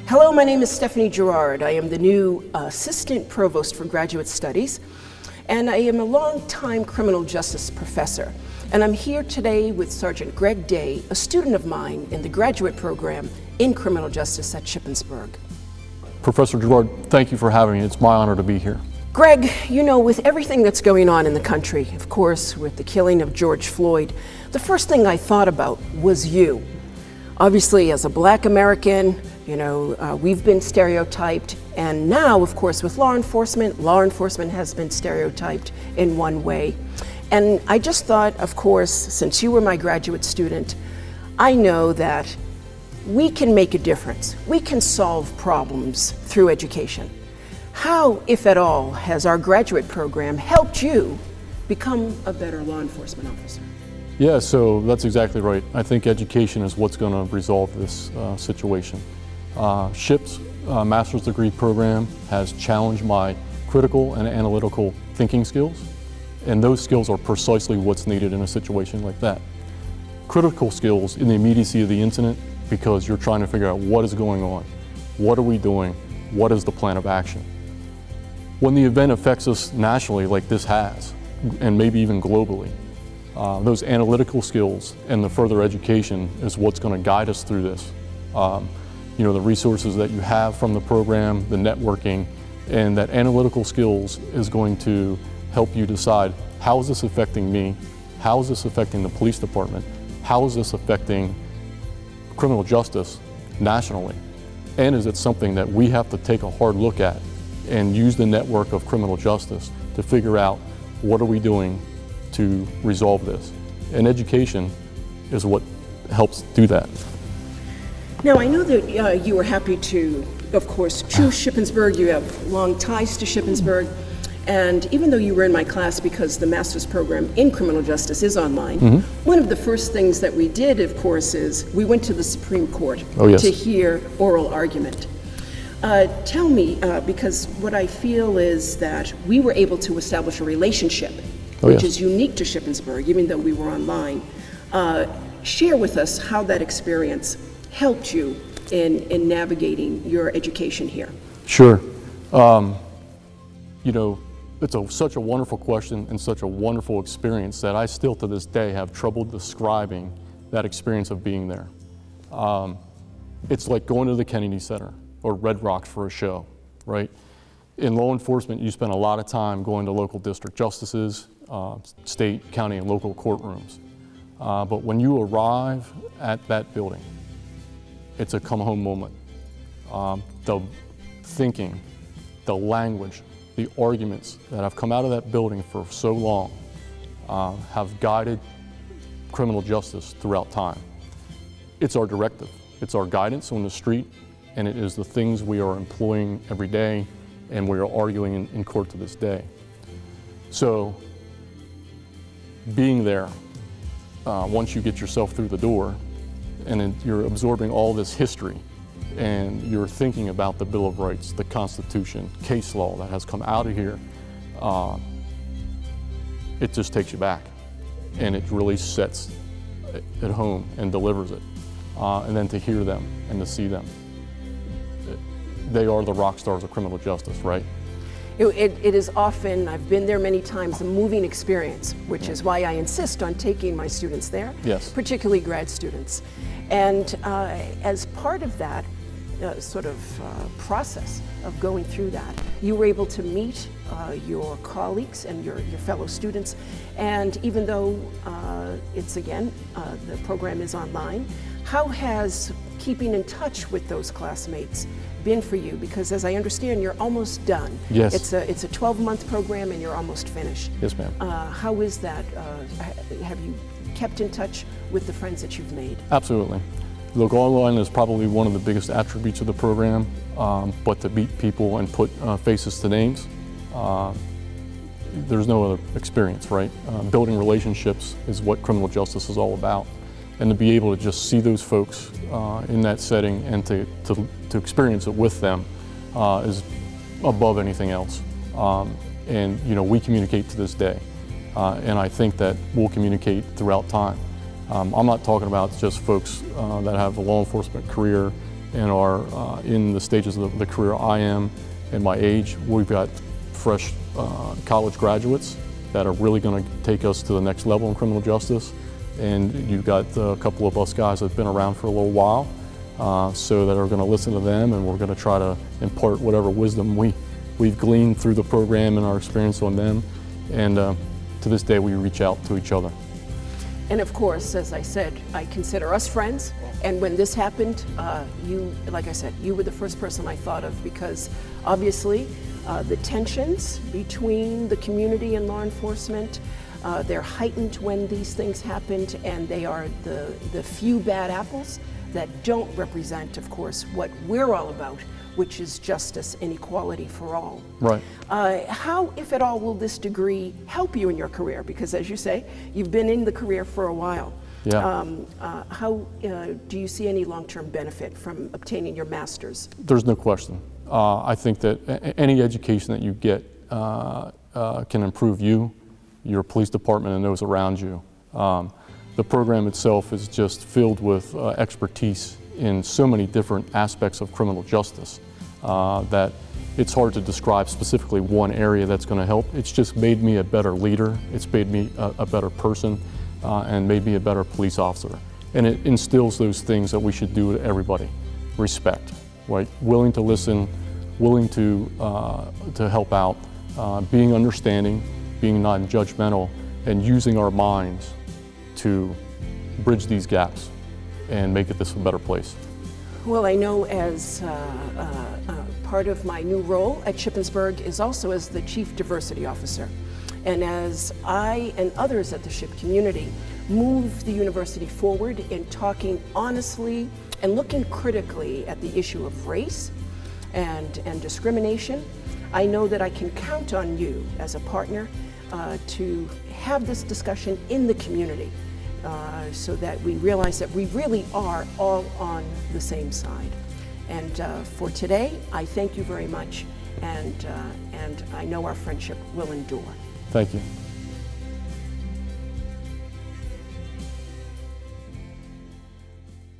Hello, my name is Stephanie Jirard. I am the new Assistant Provost for Graduate Studies, and I am a longtime criminal justice professor. And I'm here today with Sergeant Greg Day, a student of mine in the graduate program in criminal justice at Shippensburg. Professor Jirard, thank you for having me. It's my honor to be here. Greg, you know, with everything that's going on in the country, of course, with the killing of George Floyd, the first thing I thought about was you. Obviously, as a Black American, you know, we've been stereotyped, and now, of course, with law enforcement has been stereotyped in one way. And I just thought, of course, since you were my graduate student, I know that we can make a difference. We can solve problems through education. How, if at all, has our graduate program helped you become a better law enforcement officer? Yeah, so that's exactly right. I think education is what's going to resolve this situation. SHIP's master's degree program has challenged my critical and analytical thinking skills, and those skills are precisely what's needed in a situation like that. Critical skills in the immediacy of the incident, because you're trying to figure out what is going on, what are we doing, what is the plan of action. When the event affects us nationally like this has, and maybe even globally, those analytical skills and the further education is what's going to guide us through this. You know, the resources that you have from the program, the networking, and that analytical skills is going to help you decide, how is this affecting me? How is this affecting the police department? How is this affecting criminal justice nationally? And is it something that we have to take a hard look at and use the network of criminal justice to figure out what are we doing to resolve this? And education is what helps do that. Now, I know that you were happy to, of course, choose Shippensburg. You have long ties to Shippensburg. And even though you were in my class, because the master's program in criminal justice is online, one of the first things that we did, of course, is we went to the Supreme Court to hear oral argument. Tell me, because what I feel is that we were able to establish a relationship, which is unique to Shippensburg, even though we were online. Share with us how that experience helped you in navigating your education here. Sure. You know, it's such a wonderful question and such a wonderful experience that I still to this day have trouble describing that experience of being there. It's like going to the Kennedy Center or Red Rocks for a show, right? In law enforcement, you spend a lot of time going to local district justices, state, county, and local courtrooms. But when you arrive at that building, it's a come home moment. The thinking, the language, the arguments that have come out of that building for so long have guided criminal justice throughout time. It's our directive, it's our guidance on the street, and it is the things we are employing every day and we are arguing in court to this day. So being there, once you get yourself through the door and then you're absorbing all this history and you're thinking about the Bill of Rights, the Constitution, case law that has come out of here, it just takes you back and it really sets at home and delivers it. And then to hear them and to see them. They are the rock stars of criminal justice, right? It is often, I've been there many times, a moving experience, which is why I insist on taking my students there, particularly grad students. And as part of that process of going through that, you were able to meet your colleagues and your fellow students. And even though the program is online, how has keeping in touch with those classmates been for you? Because as I understand, you're almost done. Yes. It's a 12-month program and you're almost finished. Yes, ma'am. How is that? Have you kept in touch with the friends that you've made? Absolutely. Look, online is probably one of the biggest attributes of the program, but to meet people and put faces to names, there's no other experience, right? Building relationships is what criminal justice is all about. And to be able to just see those folks in that setting and to experience it with them is above anything else. And you know, we communicate to this day. And I think that we'll communicate throughout time. I'm not talking about just folks that have a law enforcement career and are in the stages of the career I am and my age. We've got fresh college graduates that are really going to take us to the next level in criminal justice. And you've got a couple of us guys that have been around for a little while, so that are going to listen to them, and we're going to try to impart whatever wisdom we've gleaned through the program and our experience on them. And to this day, we reach out to each other. And of course, as I said, I consider us friends. And when this happened, you, like I said, you were the first person I thought of, because obviously the tensions between the community and law enforcement, they're heightened when these things happened, and they are the few bad apples that don't represent, of course, what we're all about, which is justice and equality for all. Right. How, if at all, will this degree help you in your career? Because as you say, you've been in the career for a while. Yeah. How do you see any long-term benefit from obtaining your master's? There's no question. I think that any education that you get can improve you, your police department, and those around you. The program itself is just filled with expertise in so many different aspects of criminal justice that it's hard to describe specifically one area that's going to help. It's just made me a better leader. It's made me a better person, and made me a better police officer. And it instills those things that we should do to everybody. Respect, right? Willing to listen, willing to help out, being understanding, being non-judgmental, and using our minds to bridge these gaps and make this a better place. Well, I know as part of my new role at Shippensburg is also as the Chief Diversity Officer. And as I and others at the SHIP community move the university forward in talking honestly and looking critically at the issue of race and discrimination, I know that I can count on you as a partner to have this discussion in the community so that we realize that we really are all on the same side. And for today, I thank you very much, and I know our friendship will endure. Thank you.